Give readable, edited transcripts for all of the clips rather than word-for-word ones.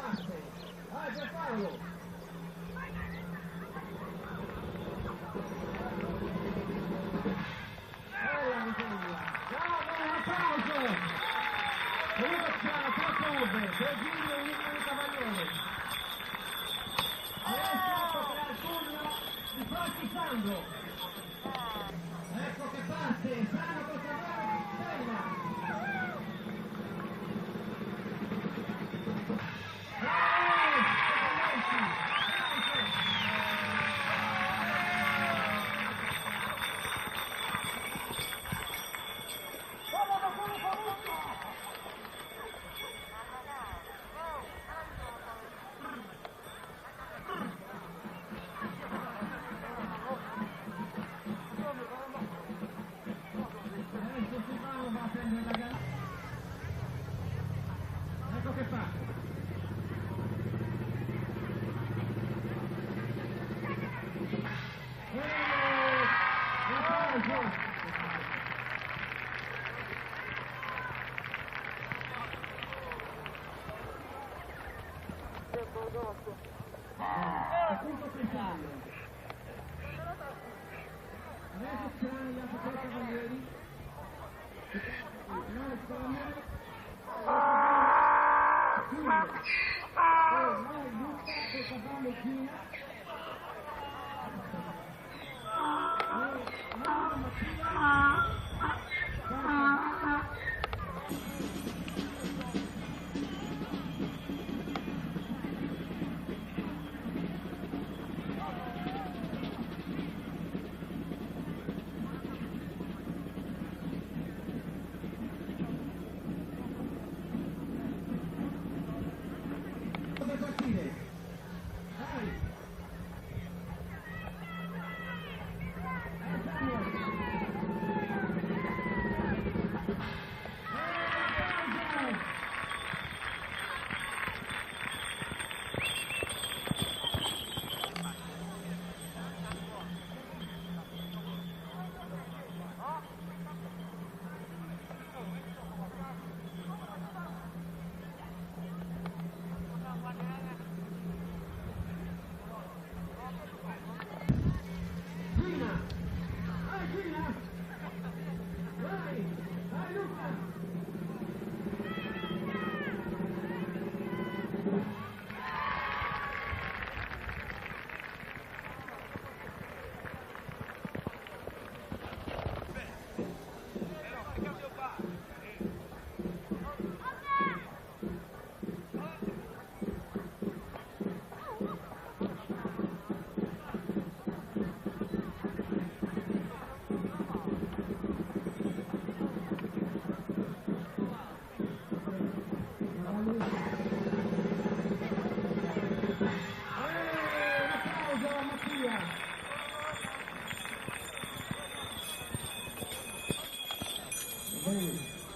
parte. Vai per Paolo. Bella Vittoria. Bravo, un applauso. Comunque c'era troppo over, 3 giri e un cavaliere. Adesso per il turno di Franchi Sandro. Ecco che parte, Sandro col cavallo di Stella. Ecco che fa. Adesso c'erano gli altri 3 cavalieri.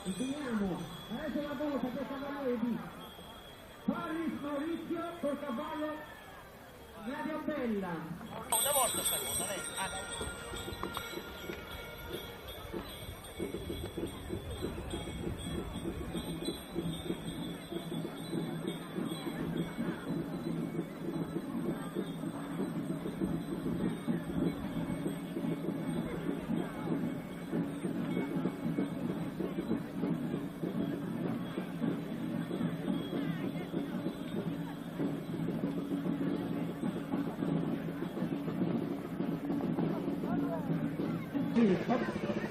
Continuiamo, adesso la volta del cavaliere di Paris Maurizio col cavallo Radio Bella. Una volta secondo lei.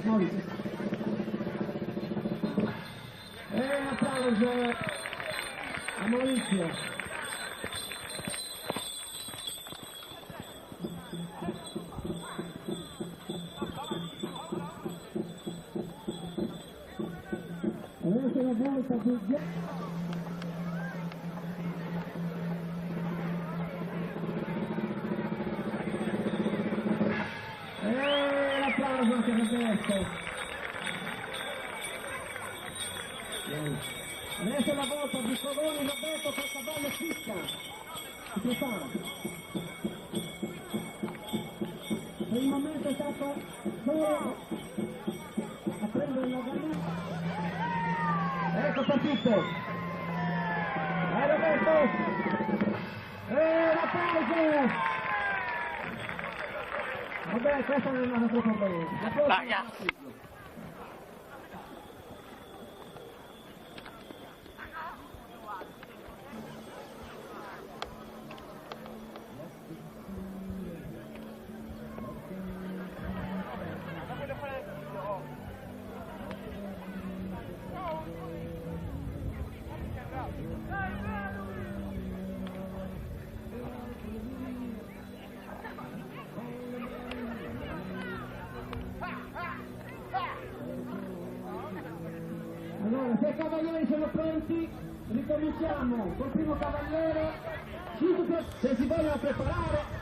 Maurizio. Un applauso a Maurizio. Adesso la volta di applauso anche per questo. Adesso la volta di Coloni Roberto col cavallo Fisca. Si prepara. Per il momento è stato solo a prendere la gallina. Ecco partito. Vai Roberto. Vabbè, questa non è una troppo bene. La prossima. Allora, se i cavalieri sono pronti, ricominciamo col primo cavaliere, se si vogliono preparare.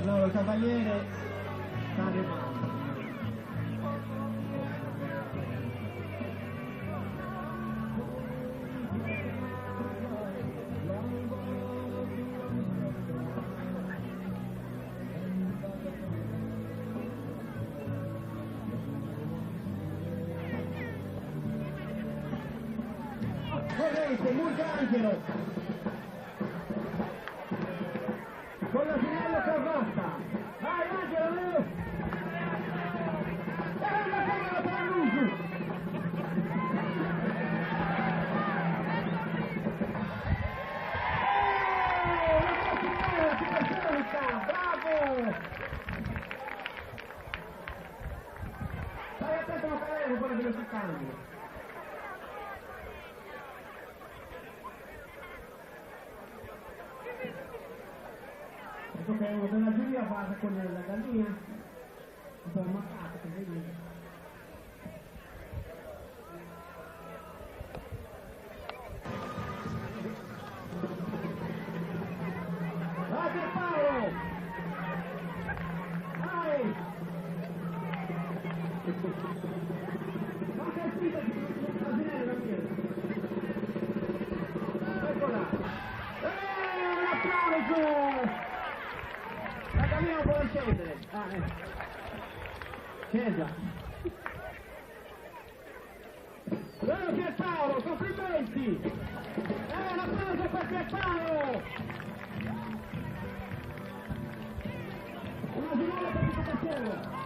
Allora il cavaliere sta arrivando. Corrente, Murgangelo con la finale Carrotta. Vai Angelo! E una palla per Luigi! Bravo! Stai attento a Palermo, quello che lo sta cambio. Ecco che uno della giuria va a raccogliere la gallina, un po' ammaccata, che vedi. Vai per Paolo! Vai! Ma che spinta che la finale da dietro! Eccola! Un applauso! La gallina può scendere! Scesa! Bravo Pierpaolo, complimenti! Un applauso per Pierpaolo! Una finale per tutto piacere!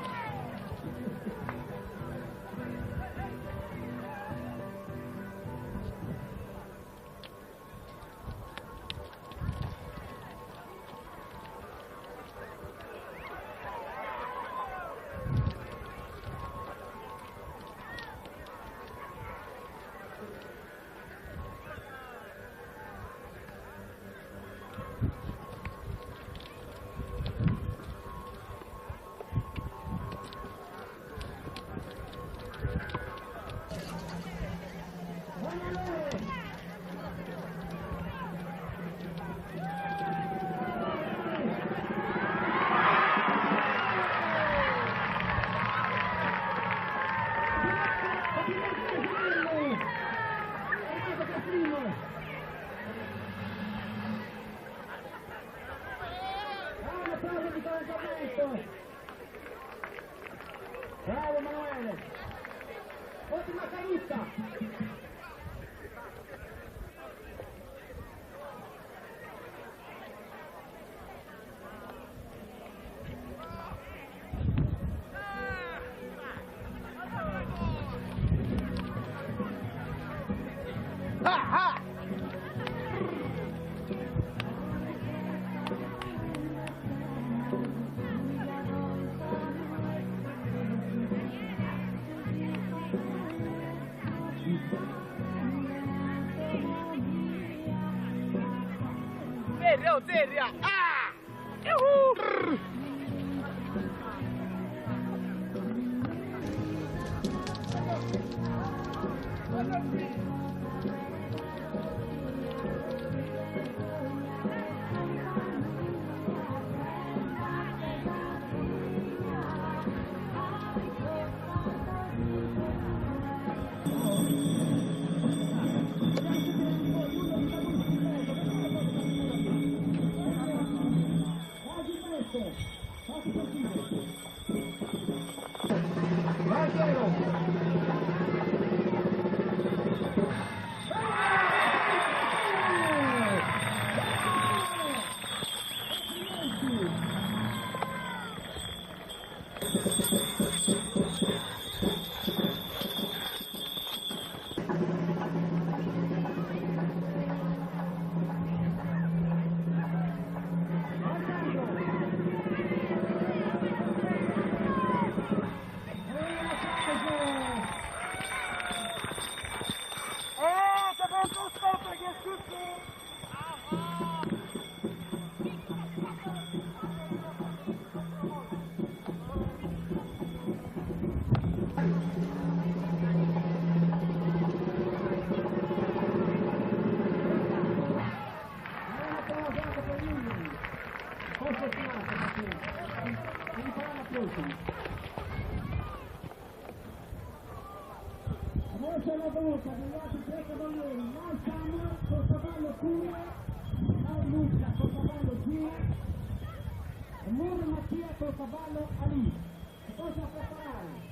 Bravo Emanuele! Ottima caduta! Seria! Ah! Forte, forte possibile. Vai Piero! Adesso la volta degli altri tre cavalieri, noi siamo col cavallo Cura, noi Luca col cavallo Gira e Muro Mattia col cavallo Ali. E poi da preparare.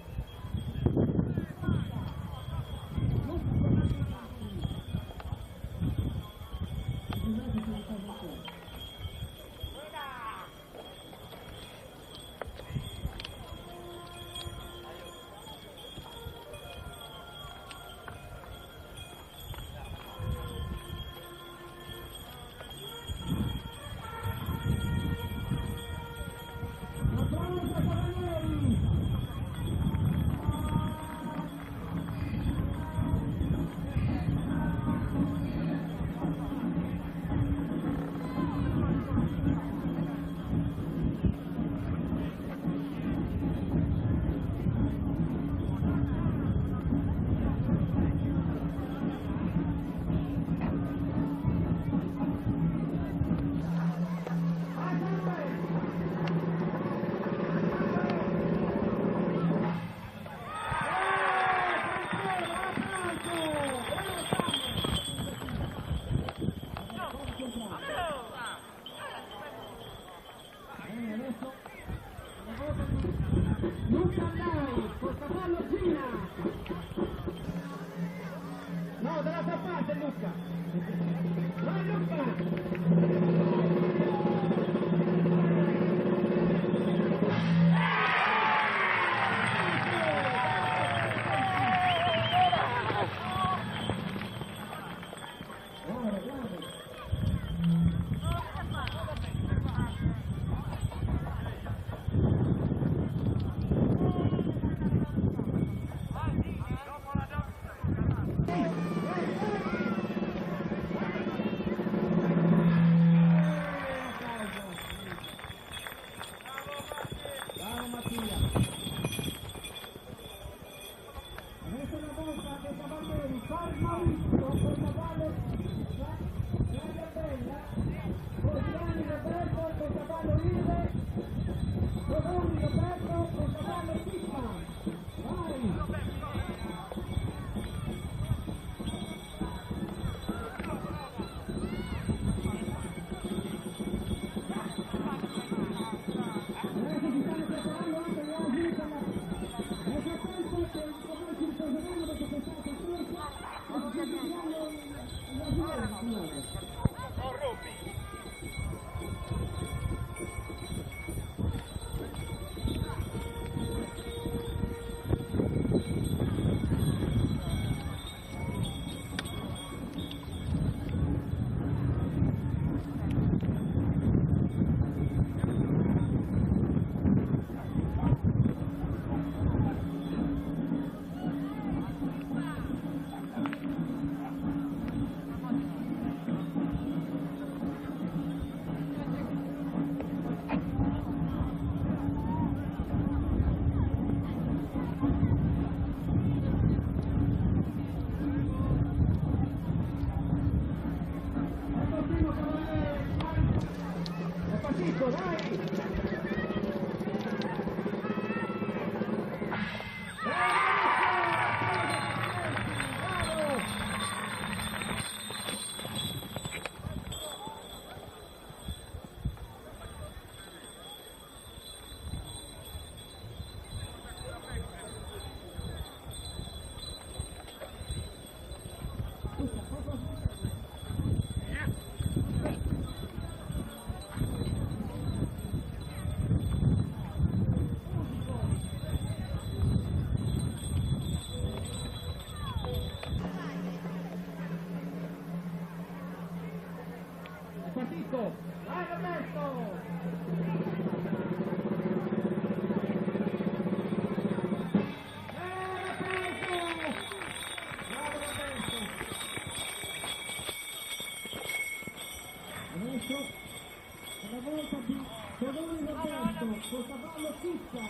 col cavallo Chicca.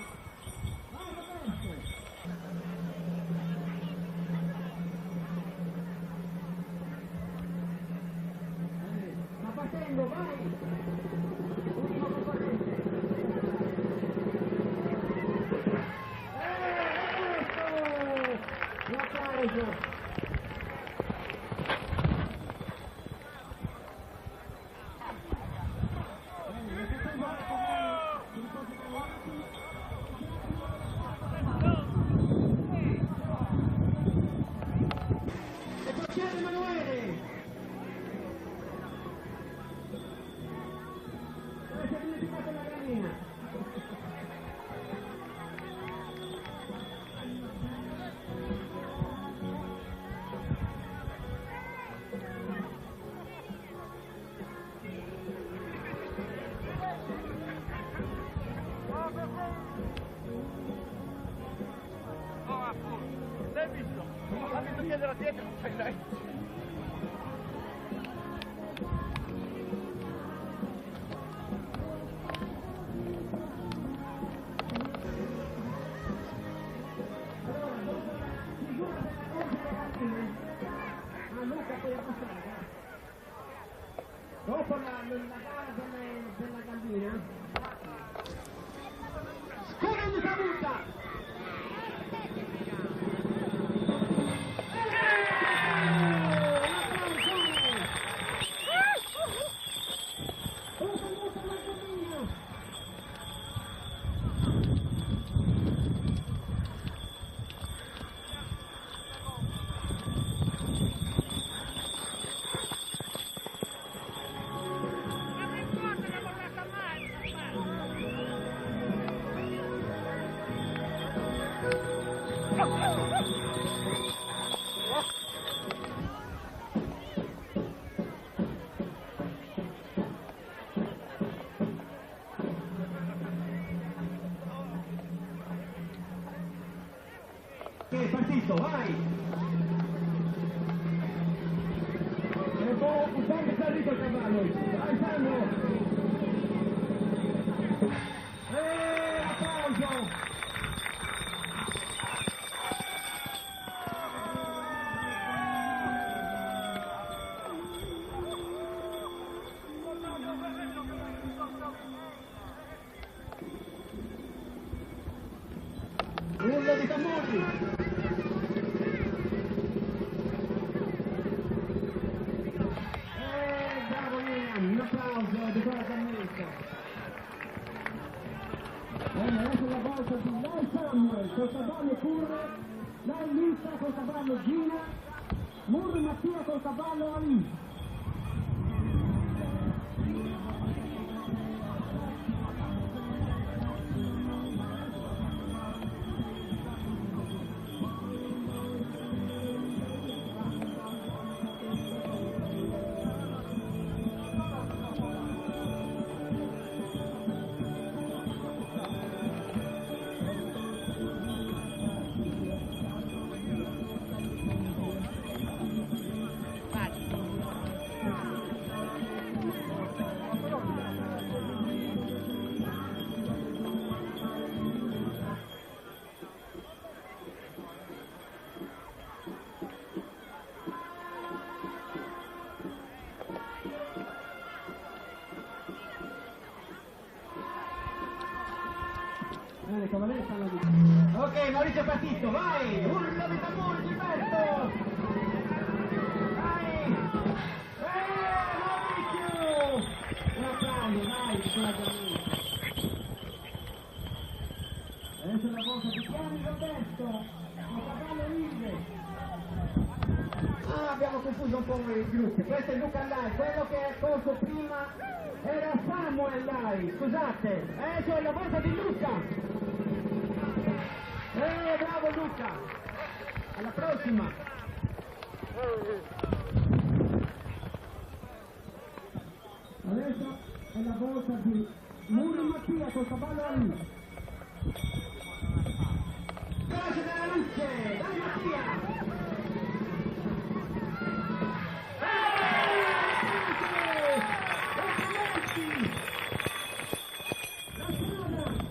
Vai Roberto! Sta partendo, vai! Ultimo concorrente. Un applauso! E procede Emanuele! Dove si è dimenticata la gallina? L'hai visto? Fammi chiedere a te che non fai lei. Luca poi a passare, dopo la gara della gallina, scusa di caduta! Che è partito, vai! E poi un po' che salito il cavallo! Vai Sandro! Applauso! Urlo di tamburi! Bravo Ian, un applauso di quella cammetta. Adesso la volta di Lai Samuel col cavallo Curre, Lai Lisa col cavallo Gina, Murri Mattia col cavallo Ali. Ok, Maurizio è partito, vai! Urlo di tamburi, Gilberto! Vai! Maurizio! Un applauso, vai, con la cammina! Adesso la volta di Chiari Roberto, il cavallo Ilve. Ah, abbiamo confuso un po' i gruppi. Questo è Luca Lai, quello che è corso prima era Samuel Lai, scusate. Adesso è la volta di Luca. Bravo Luca! Alla prossima! Adesso è la volta di Murri Mattia col cavallo Ali. Grazie della luce! Dai Mattia! La strada!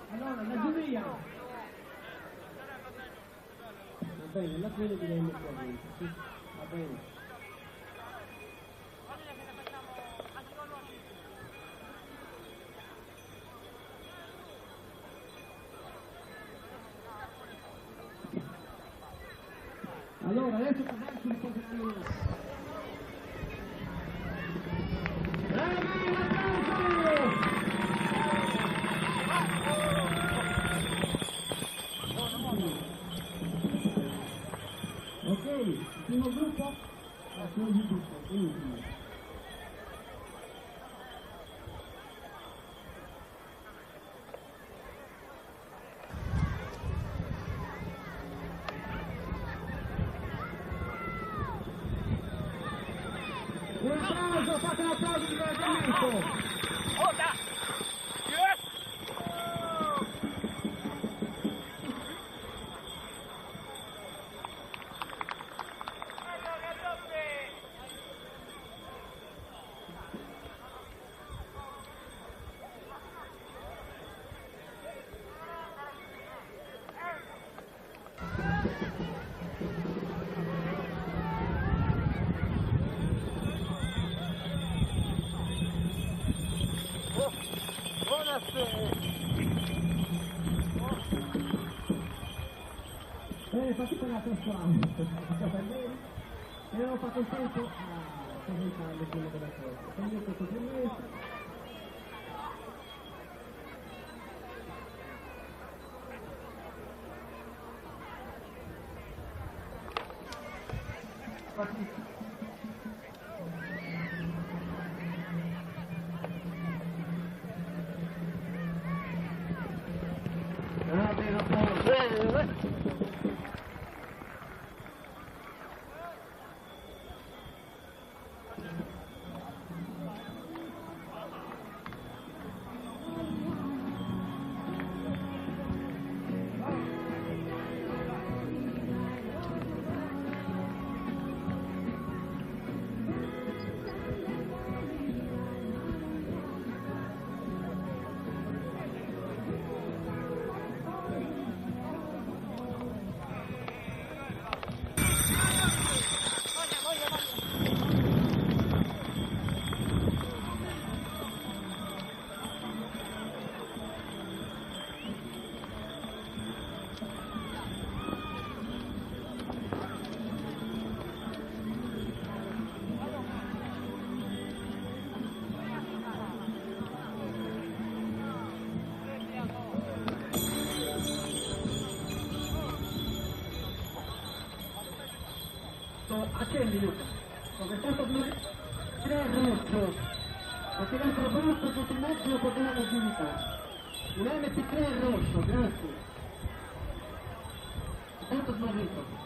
Allora, la giuria. Va bene, la fine direi mettere, sì, va bene. Allora, adesso avanti un po' di ok, il primo gruppo, la seconda gruppo, l'ultimo. Un applauso, fate un applauso di incoraggiamento! Fatti per la tua strada, e avevo fatto il tempo a presentare quello della cosa. Quindi io questo permesso. Accendi Luca, come tanto tre rosso, perché l'altro brutto che ti mezzo lo potevamo agilità. Un MP3 rosso, grazie. Tanto smarrito.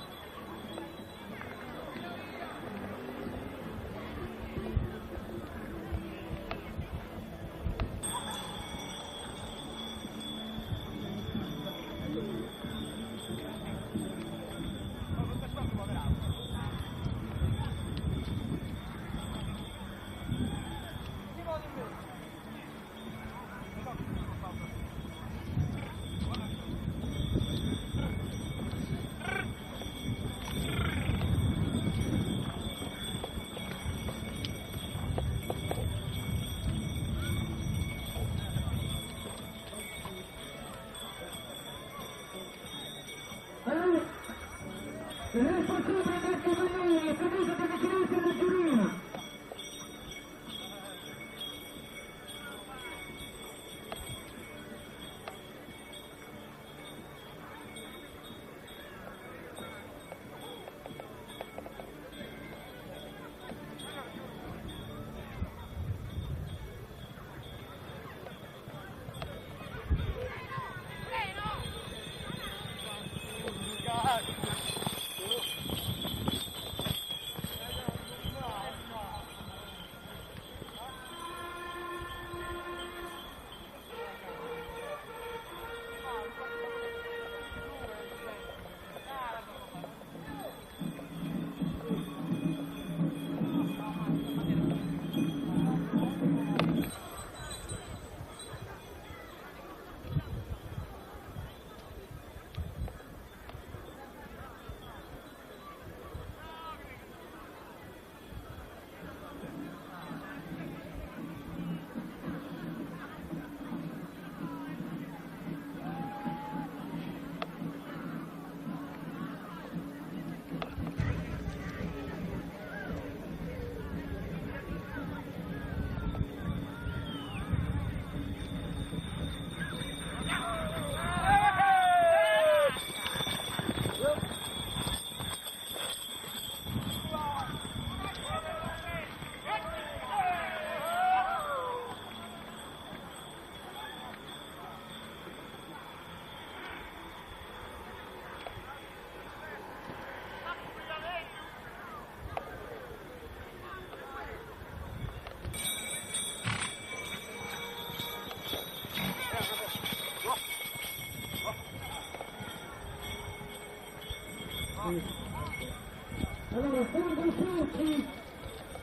Sì. E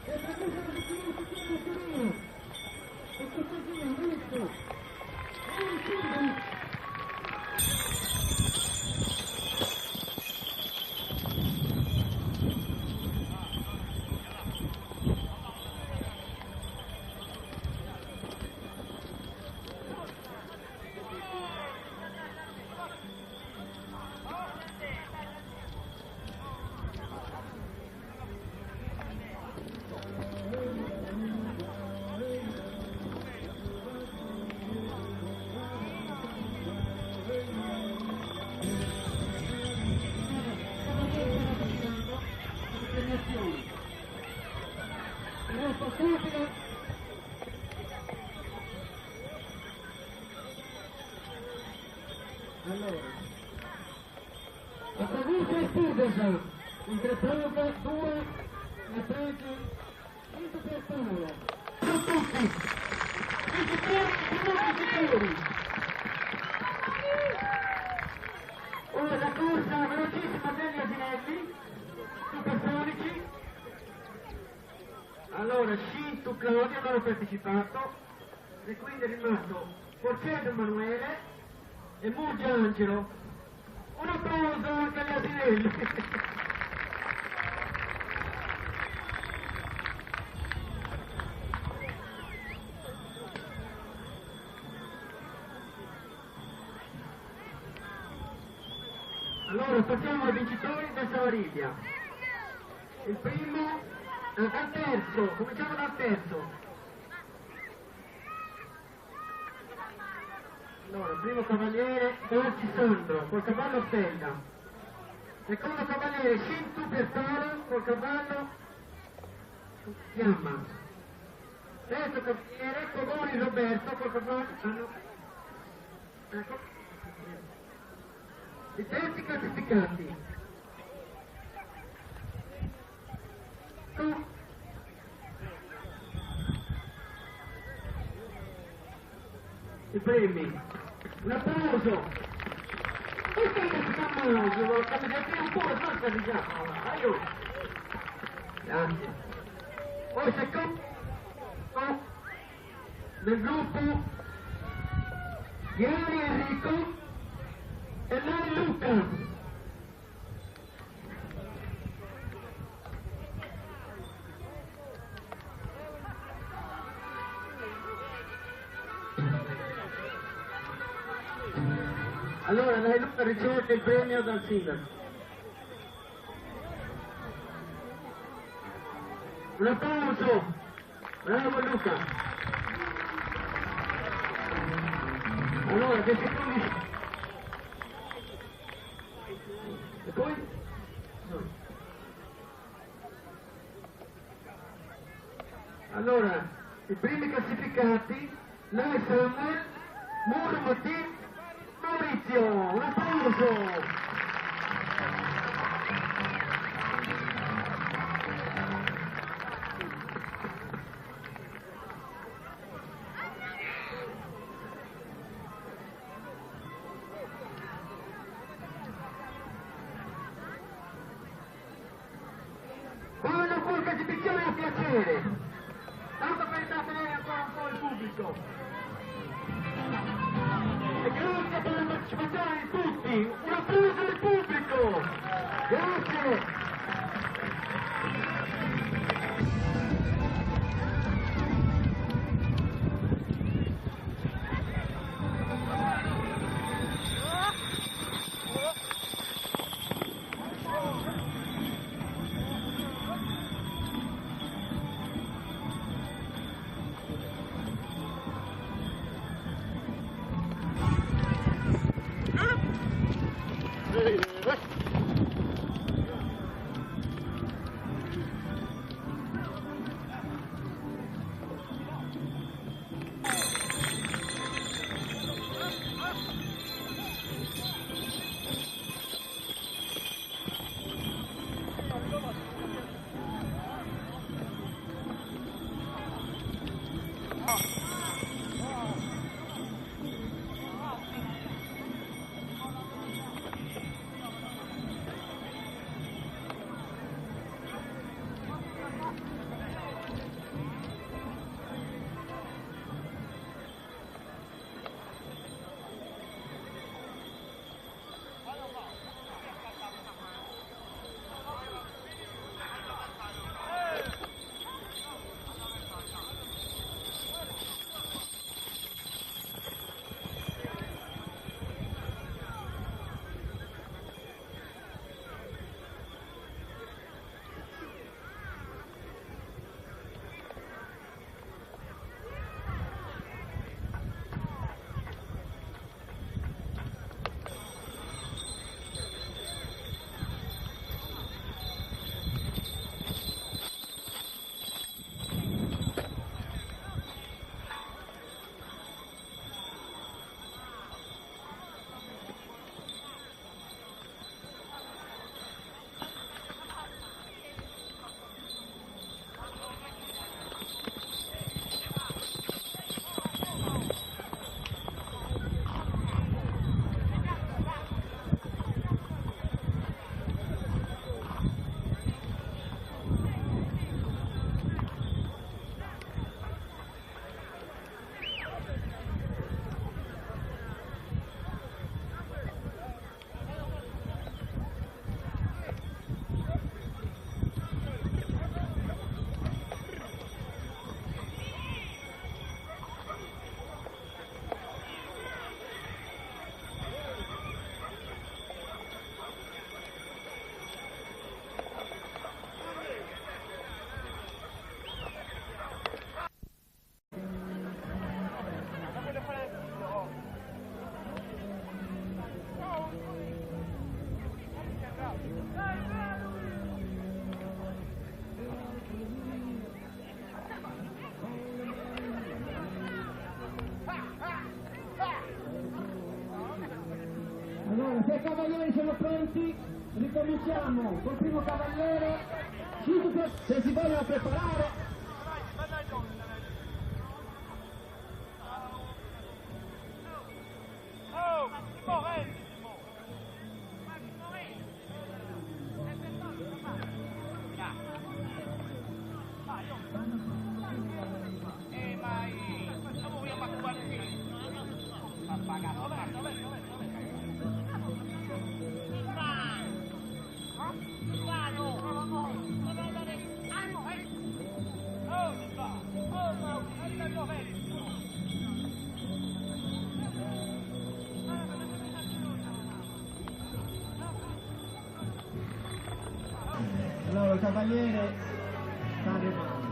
per questo non si chiama Torino. E questo qui è un rischio. È un tiro. Allora, attraverso il Stevenson, il Greprova 2, le pregi, 5 per Paolo. Sono tutti, sicuri. Ora la corsa velocissima degli asinelli, supersonici. Allora, Scinto Claudio non ha partecipato e quindi è rimasto Porcello Emanuele e Murgia Angelo. Un applauso anche agli asinelli. Allora passiamo ai vincitori del Savariglia. Il primo dal terzo, cominciamo dal terzo. Allora, primo cavaliere Dolci Sandro col cavallo Stella, secondo cavaliere Scintu Bertolo col cavallo Fiamma, terzo cavaliere Cogoni Roberto col cavallo ecco, i terzi classificati i premi. Un applauso! Perché si fa male? Capite un po', basta di già! Aiuto! Grazie! Poi secondo del gruppo Gianni Enrico e Lani Luca. Allora, lei Luca riceve il premio dal sindaco. Un applauso! Bravo Luca! Allora, 10 secondi. E poi? No. Allora, i primi classificati, lei Samuel, Muro Martin, Maurizio, un applauso! Quando qualche esibizione a piacere, tanto per intrattenere ancora un po' il pubblico. E grazie per la partecipazione di tutti, un applauso del pubblico, grazie. cavalieri sono pronti, ricominciamo col primo cavaliere, se si vogliono preparare. Allora il cavaliere sta arrivando.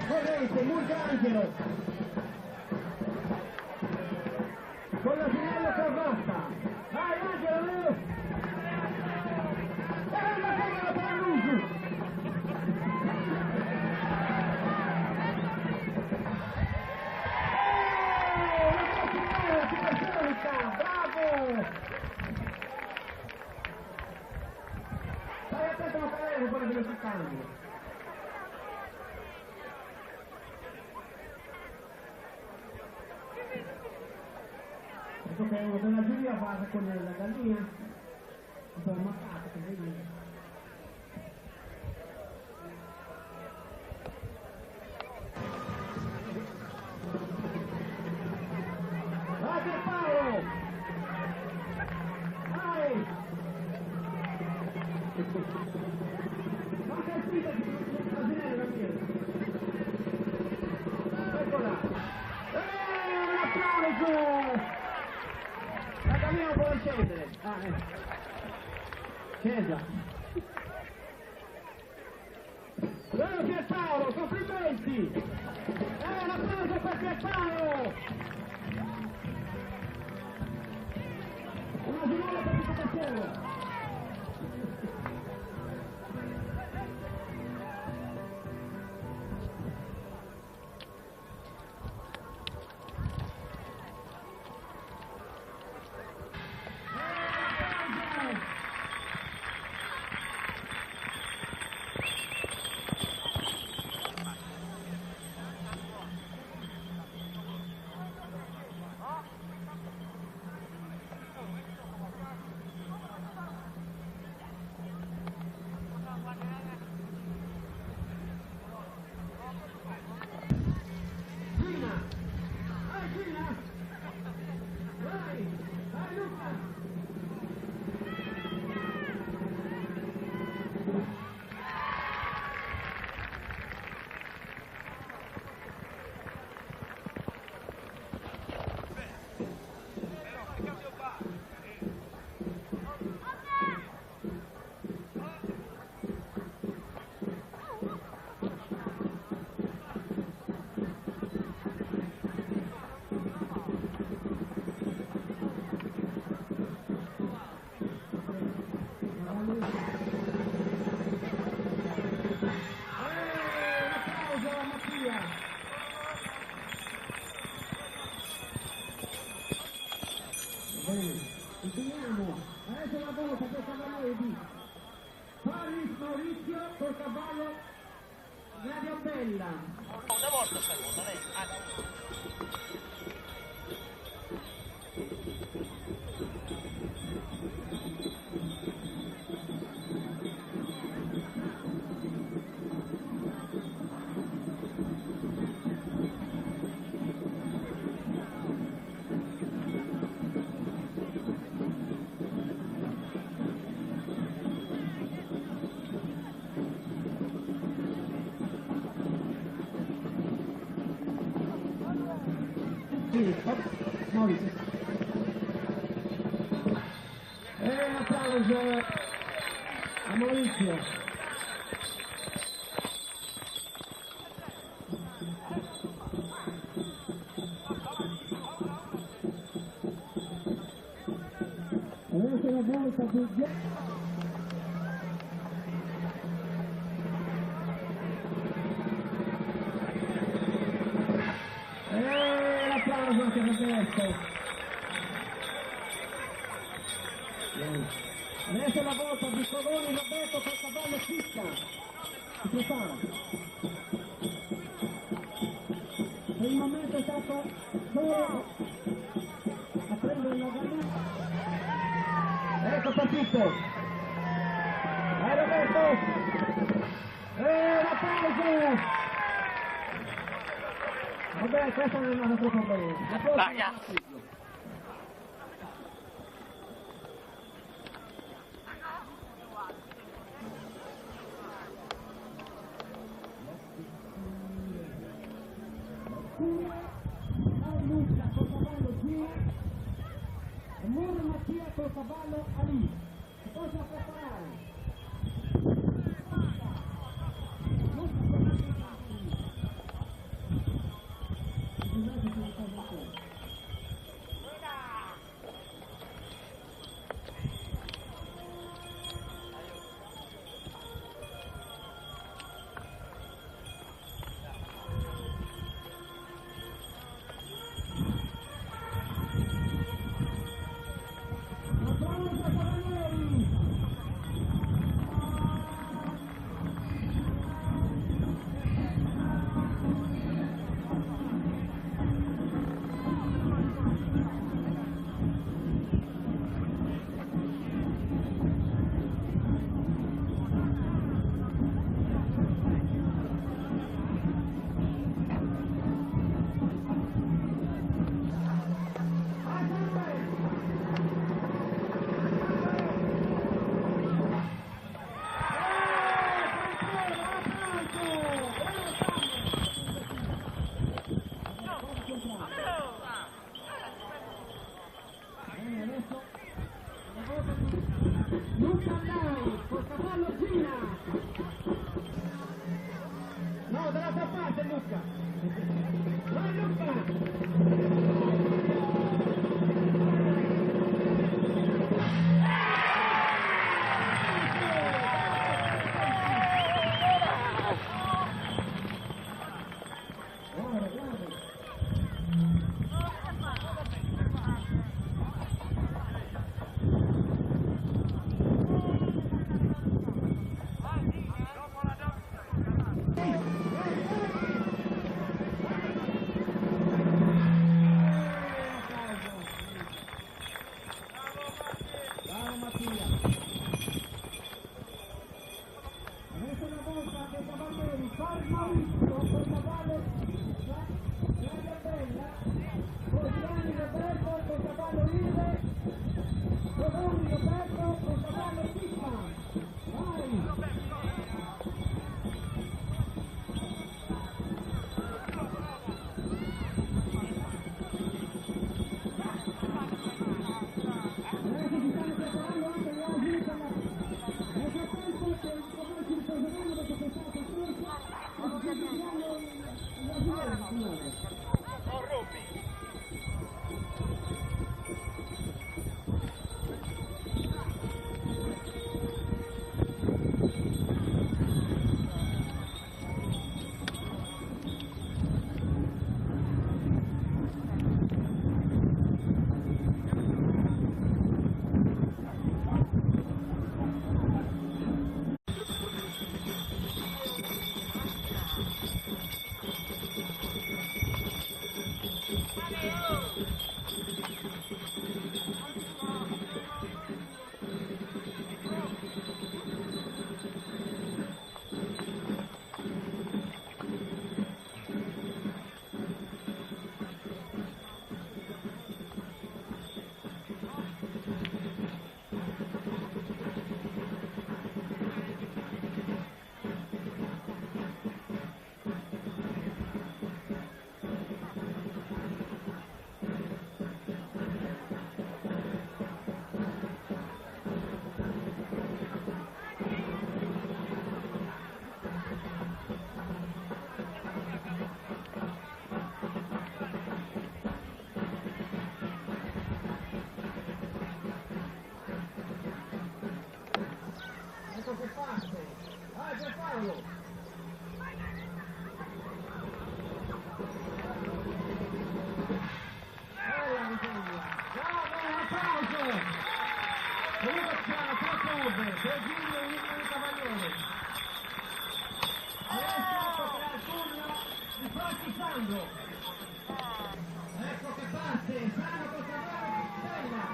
Corrente, molto angelo! Con la finale corrotta! Vai Angelo! Una regola per l'uso! Bravo! Stai attento a fare con quello velocità! Ecco che uno della giuria va a raccogliere la gallina, un po' ammaccata, che vedi. Vai per Paolo! Vai! Manca il spinta che non l'asinello da dire. Eccola! Un applauso! La gallina può scendere. Scesa. Bravo Pierpaolo, complimenti! Un applauso per Pierpaolo! Una giornata per tutto piacere! Continuiamo, adesso la volta per cavaliere di Paris Maurizio col cavallo Radio Bella. Una volta seconda, lei. Maurizio. Un applauso a Maurizio. Adesso la volta di l'applauso anche per questo. Adesso la volta di Coloni Roberto col cavallo Fisca. Si prepara. Per il momento è stato solo a prendere la gallina. Ecco partito. Roberto. L'applauso. Vabbè, questa non è una troppo bene. L'applauso. Lucia col cavallo Gira e Muro Mattia col cavallo Ali. Si possono preparare. Luca Andai col cavallo Gina. No, dall'altra parte Luca. Vai Luca. per Paolo. Bella Vittoria. Bravo, un applauso. Comunque c'era 3 cose, 3 giri e un cavaliere. Adesso tocca al turno di Franchi Sandro. Ecco che parte, Sandro Costavano, Stella.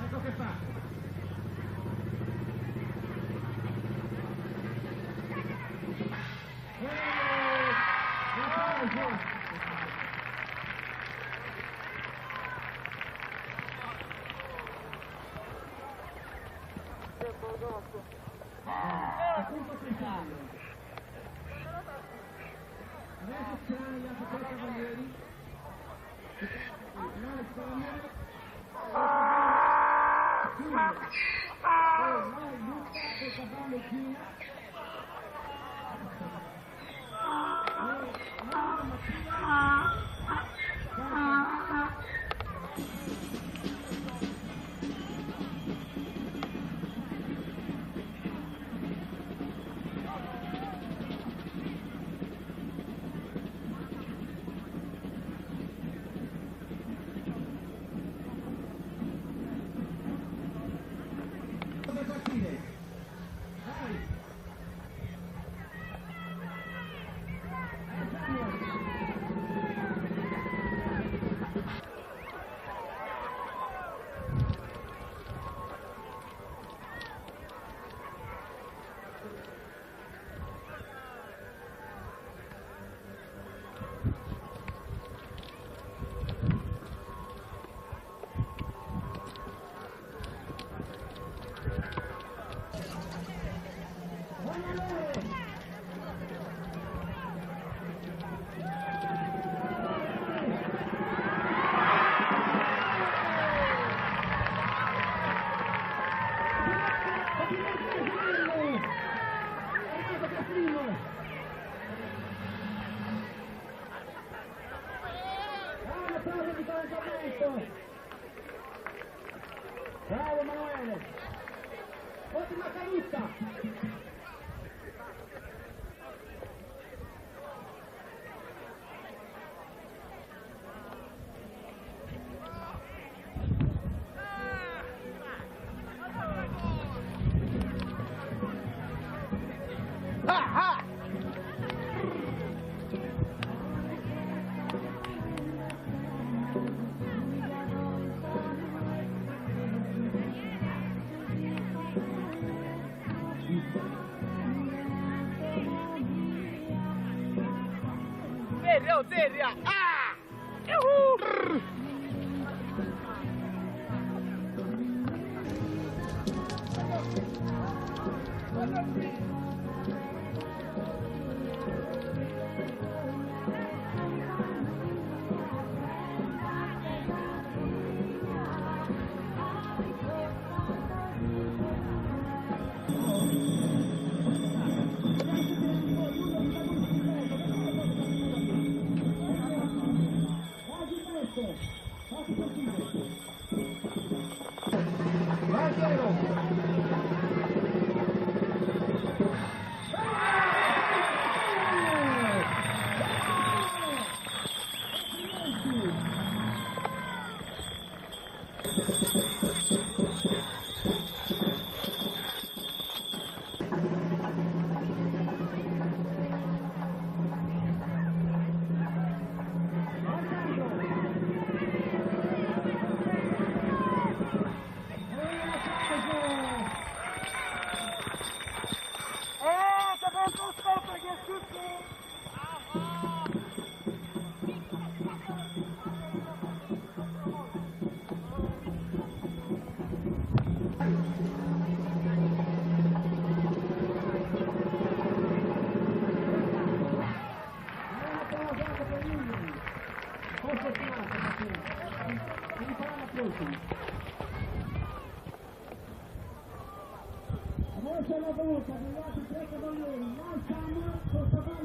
Ecco che fa. Appunto Cristiano. Adesso ci saranno gli altri 3 cavalieri. Il finale Bravo Emanuele! Ottima caduta! Seria! Ah! Yuhu! Adesso la volta degli altri tre cavalieri, l'Alzheimer col cavallo